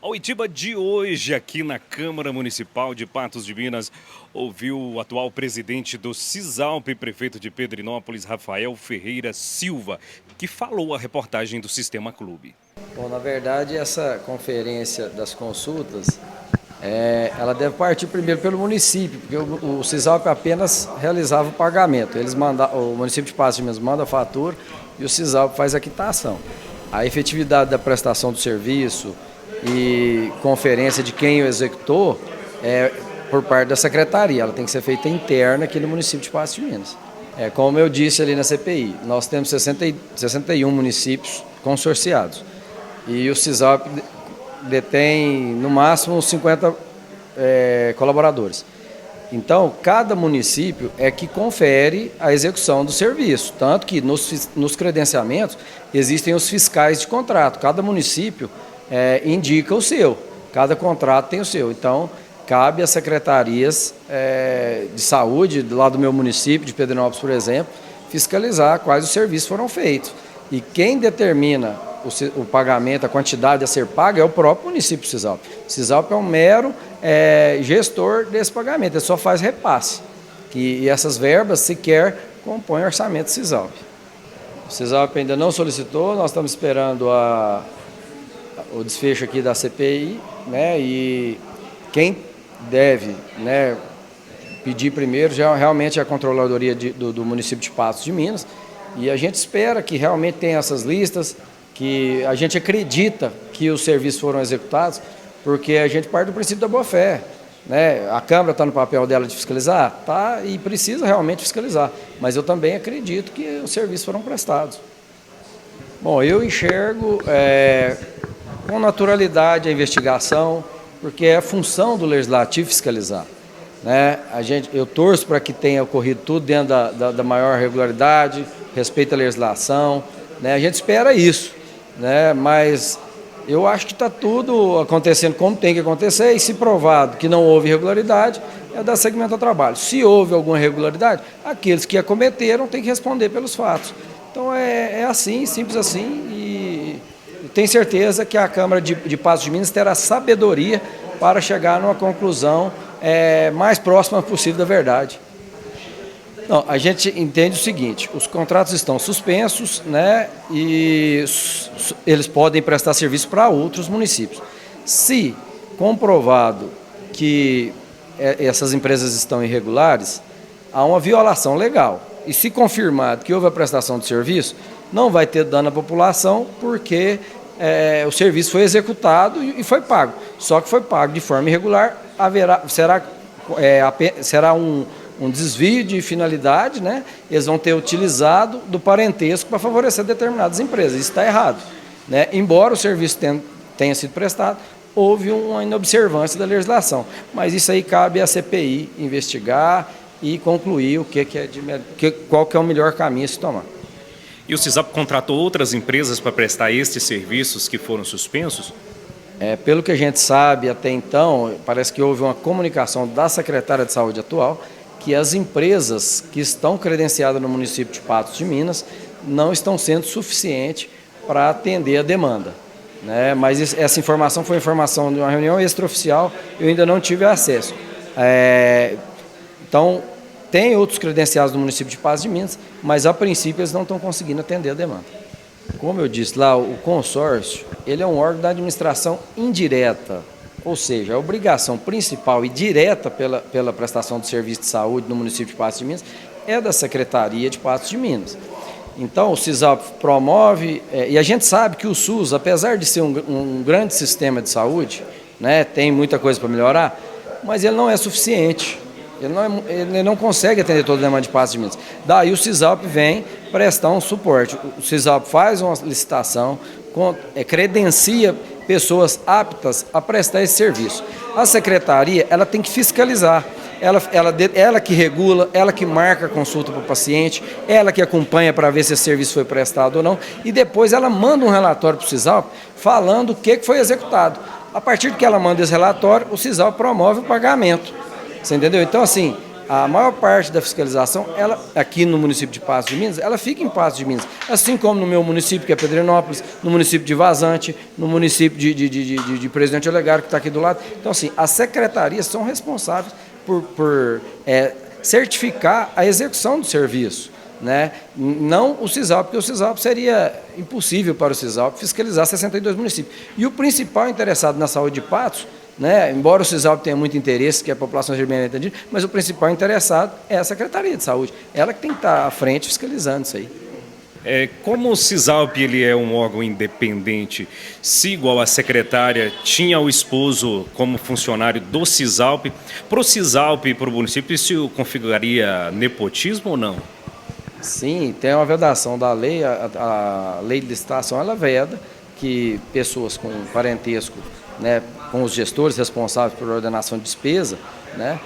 A oitiva de hoje aqui na Câmara Municipal de Patos de Minas ouviu o atual presidente do Cisalp, prefeito de Pedrinópolis, Rafael Ferreira Silva, que falou a reportagem do Sistema Clube. Bom, na verdade, essa conferência das consultas, ela deve partir primeiro pelo município, porque o Cisalp apenas realizava o pagamento. O município de Patos de Minas manda a fatura e o Cisalp faz a quitação. A efetividade da prestação do serviço e conferência de quem o executou é por parte da secretaria. Ela tem que ser feita interna aqui no município de Patos de Minas. Como eu disse ali na CPI, nós temos 61 municípios consorciados e o Cisalp detém no máximo 50 colaboradores. Então, cada município é que confere a execução do serviço, tanto que nos credenciamentos existem os fiscais de contrato. Cada município indica o seu, cada contrato tem o seu. Então, cabe às secretarias de saúde, lá do meu município, de Pedrinópolis, por exemplo, fiscalizar quais os serviços foram feitos. E quem determina o pagamento, a quantidade a ser paga, é o próprio município Cisalp. O Cisalp é um mero gestor desse pagamento, ele só faz repasse. E essas verbas sequer compõem o orçamento do Cisalp. O Cisalp ainda não solicitou, nós estamos esperando o desfecho aqui da CPI, né? E quem deve, né, pedir primeiro realmente é a Controladoria do município de Patos de Minas. E a gente espera que realmente tenha essas listas, que a gente acredita que os serviços foram executados, porque a gente parte do princípio da boa-fé, né? A Câmara está no papel dela de fiscalizar? Tá, e precisa realmente fiscalizar, mas eu também acredito que os serviços foram prestados. Bom, eu enxergo com naturalidade a investigação, porque é a função do Legislativo fiscalizar, né? Eu torço para que tenha ocorrido tudo dentro da maior regularidade, respeito à legislação, né? A gente espera isso, né? Mas eu acho que está tudo acontecendo como tem que acontecer, e se provado que não houve irregularidade, é dar seguimento ao trabalho. Se houve alguma irregularidade, aqueles que a cometeram têm que responder pelos fatos. Então é assim, simples assim, e tenho certeza que a Câmara de Patos de Minas terá sabedoria para chegar numa conclusão mais próxima possível da verdade. Não, a gente entende o seguinte: os contratos estão suspensos, né, e eles podem prestar serviço para outros municípios. Se comprovado que essas empresas estão irregulares, há uma violação legal. E se confirmado que houve a prestação de serviço, não vai ter dano à população, porque o serviço foi executado e foi pago. Só que foi pago de forma irregular, será um desvio de finalidade, né? Eles vão ter utilizado do parentesco para favorecer determinadas empresas. Isso está errado, né? Embora o serviço tenha sido prestado, houve uma inobservância da legislação. Mas isso aí cabe à CPI investigar e concluir qual que é o melhor caminho a se tomar. E o Cisalp contratou outras empresas para prestar estes serviços que foram suspensos? Pelo que a gente sabe até então, parece que houve uma comunicação da secretária de saúde atual que as empresas que estão credenciadas no município de Patos de Minas não estão sendo suficientes para atender a demanda, né? Mas essa informação foi informação de uma reunião extraoficial, eu ainda não tive acesso. Então, tem outros credenciados no município de Patos de Minas, mas a princípio eles não estão conseguindo atender a demanda. Como eu disse lá, o consórcio, ele é um órgão da administração indireta, ou seja, a obrigação principal e direta pela prestação de serviço de saúde no município de Patos de Minas é da Secretaria de Patos de Minas. Então, o Cisalp promove, e a gente sabe que o SUS, apesar de ser um grande sistema de saúde, né, tem muita coisa para melhorar, mas ele não é suficiente. Ele não consegue atender toda a demanda de Patos de Minas. Daí o Cisalp vem prestar um suporte. O Cisalp faz uma licitação, credencia pessoas aptas a prestar esse serviço. A secretaria, ela tem que fiscalizar. Ela que regula, ela que marca a consulta para o paciente, ela que acompanha para ver se esse serviço foi prestado ou não, e depois ela manda um relatório para o Cisalp falando o que foi executado. A partir de que ela manda esse relatório, o Cisalp promove o pagamento. Você entendeu? Então, assim, a maior parte da fiscalização, ela, aqui no município de Patos de Minas, ela fica em Patos de Minas. Assim como no meu município, que é Pedrinópolis, no município de Vazante, no município de Presidente Olegário, que está aqui do lado. Então, assim, as secretarias são responsáveis por certificar a execução do serviço, né? Não o CISALP, porque o CISALP seria impossível para o CISALP fiscalizar 62 municípios. E o principal interessado na saúde de Patos, né, embora o CISALP tenha muito interesse, que a população seja bem atendida, mas o principal interessado é a Secretaria de Saúde. Ela que tem que estar à frente fiscalizando isso aí. Como o CISALP ele é um órgão independente, se igual a secretária tinha o esposo como funcionário do CISALP, para o CISALP e para o município isso configuraria nepotismo ou não? Sim, tem uma vedação da lei, a lei de licitação, ela veda que pessoas com parentesco, né, com os gestores responsáveis por ordenação de despesa, né,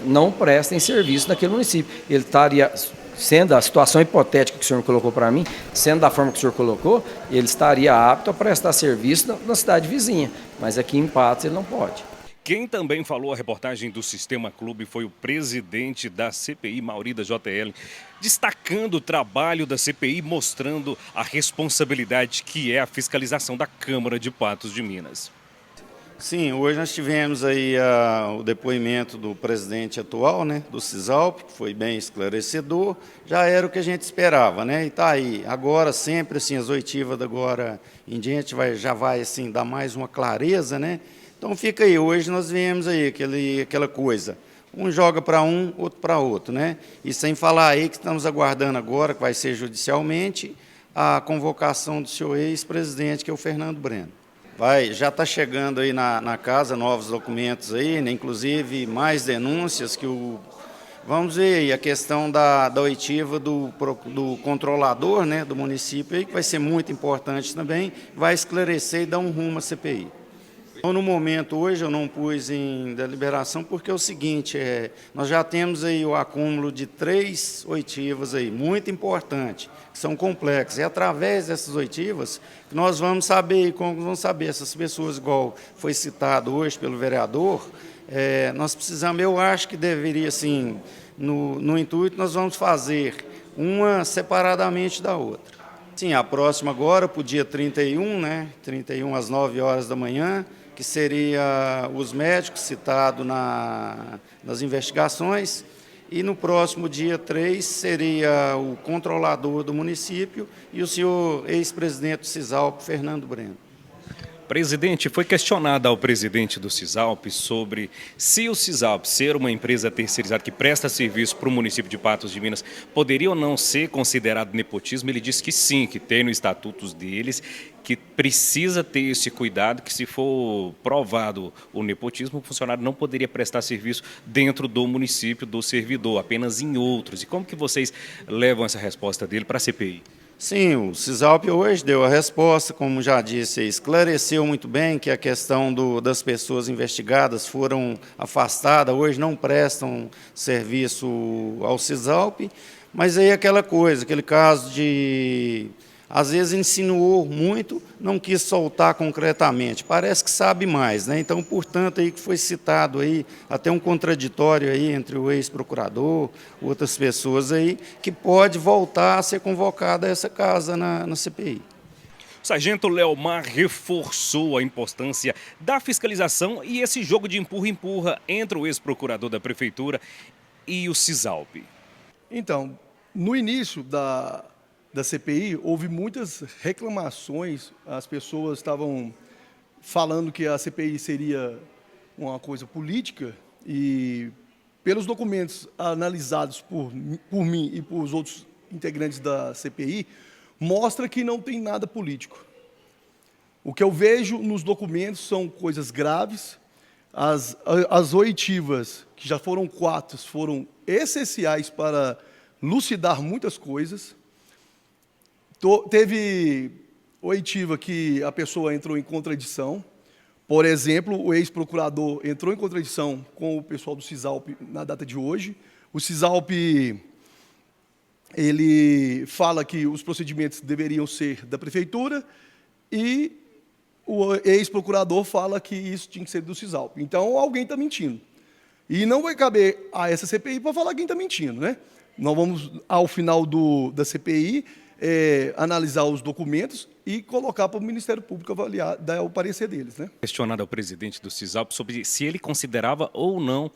não prestem serviço naquele município. Ele estaria, sendo a situação hipotética que o senhor colocou para mim, sendo da forma que o senhor colocou, ele estaria apto a prestar serviço na cidade vizinha, mas aqui em Patos ele não pode. Quem também falou a reportagem do Sistema Clube foi o presidente da CPI, Mauri da JL, destacando o trabalho da CPI, mostrando a responsabilidade que é a fiscalização da Câmara de Patos de Minas. Sim, hoje nós tivemos aí o depoimento do presidente atual, né, do CISALP, que foi bem esclarecedor, já era o que a gente esperava, né, e está aí. Agora, sempre assim, as oitivas de agora em diante já vai assim, dar mais uma clareza, né. Então fica aí, hoje nós vemos aí aquela coisa, um joga para um, outro para outro, né, e sem falar aí que estamos aguardando agora, que vai ser judicialmente, a convocação do senhor ex-presidente, que é o Fernando Breno. Já está chegando aí na casa novos documentos aí, né, inclusive mais denúncias que vamos ver aí a questão da oitiva do controlador, né, do município aí, que vai ser muito importante também, vai esclarecer e dar um rumo à CPI. Então, no momento, hoje, eu não pus em deliberação, porque é o seguinte, nós já temos aí o acúmulo de 3 oitivas aí, muito importante, que são complexas. E através dessas oitivas, nós vamos saber, como vamos saber, essas pessoas, igual foi citado hoje pelo vereador, nós precisamos, eu acho que deveria, assim, no intuito, nós vamos fazer uma separadamente da outra. Sim, a próxima agora, para o dia 31, né, 31 às 9 horas da manhã, que seria os médicos citados nas investigações, e no próximo dia 3 seria o controlador do município e o senhor ex-presidente do CISALP, Fernando Breno. Presidente, foi questionado ao presidente do CISALP sobre se o CISALP ser uma empresa terceirizada que presta serviço para o município de Patos de Minas, poderia ou não ser considerado nepotismo. Ele disse que sim, que tem no estatutos deles, que precisa ter esse cuidado, que se for provado o nepotismo, o funcionário não poderia prestar serviço dentro do município do servidor, apenas em outros. E como que vocês levam essa resposta dele para a CPI? Sim, o CISALP hoje deu a resposta, como já disse, esclareceu muito bem que a questão das pessoas investigadas foram afastadas, hoje não prestam serviço ao CISALP, mas aí aquela coisa, aquele caso de, às vezes insinuou muito, não quis soltar concretamente, parece que sabe mais, né? Então, portanto, aí que foi citado aí, até um contraditório aí entre o ex-procurador, outras pessoas aí, que pode voltar a ser convocada essa casa na CPI. O sargento Leomar reforçou a importância da fiscalização e esse jogo de empurra-empurra entre o ex-procurador da prefeitura e o CISALP. Então, no início da CPI, houve muitas reclamações, as pessoas estavam falando que a CPI seria uma coisa política e, pelos documentos analisados por mim e por os outros integrantes da CPI, mostra que não tem nada político. O que eu vejo nos documentos são coisas graves, as oitivas, que já foram 4, foram essenciais para lucidar muitas coisas. Teve oitiva que a pessoa entrou em contradição. Por exemplo, o ex-procurador entrou em contradição com o pessoal do CISALP na data de hoje. O CISALP, ele fala que os procedimentos deveriam ser da prefeitura e o ex-procurador fala que isso tinha que ser do CISALP. Então, alguém está mentindo. E não vai caber a essa CPI para falar quem está mentindo, né? Nós vamos, ao final da CPI, analisar os documentos e colocar para o Ministério Público avaliar, dar o parecer deles, né? Questionado ao presidente do CISALP sobre se ele considerava ou não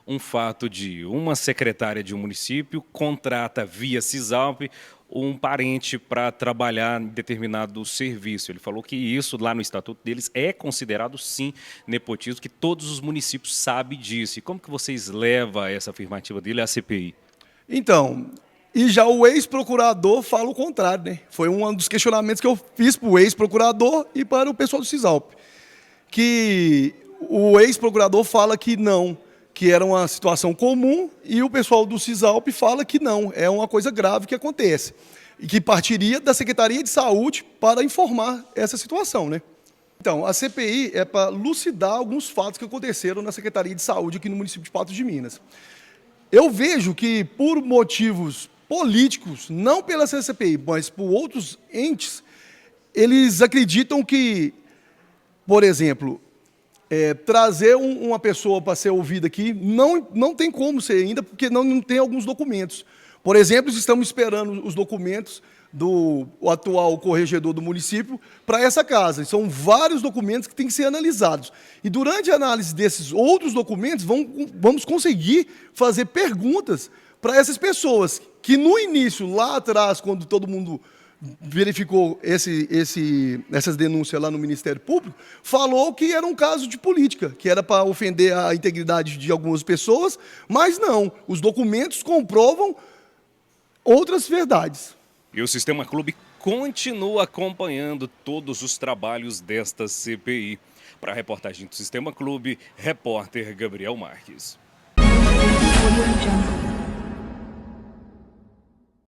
um fato de uma secretária de um município contrata via CISALP um parente para trabalhar em determinado serviço. Ele falou que isso lá no estatuto deles é considerado sim nepotismo, que todos os municípios sabem disso. E como que vocês levam essa afirmativa dele à CPI? Então, e já o ex-procurador fala o contrário, né? Foi um dos questionamentos que eu fiz para o ex-procurador e para o pessoal do CISALP. Que o ex-procurador fala que não, que era uma situação comum, e o pessoal do CISALP fala que não, é uma coisa grave que acontece. E que partiria da Secretaria de Saúde para informar essa situação, né? Então, a CPI é para lucidar alguns fatos que aconteceram na Secretaria de Saúde aqui no município de Patos de Minas. Eu vejo que, por motivos políticos, não pela CPI, mas por outros entes, eles acreditam que, por exemplo, trazer uma pessoa para ser ouvida aqui não tem como ser ainda, porque não tem alguns documentos. Por exemplo, estamos esperando os documentos do atual corregedor do município para essa casa. São vários documentos que têm que ser analisados. E durante a análise desses outros documentos, vamos conseguir fazer perguntas para essas pessoas que no início, lá atrás, quando todo mundo verificou essas denúncias lá no Ministério Público, falou que era um caso de política, que era para ofender a integridade de algumas pessoas, mas não, os documentos comprovam outras verdades. E o Sistema Clube continua acompanhando todos os trabalhos desta CPI. Para a reportagem do Sistema Clube, repórter Gabriel Marques.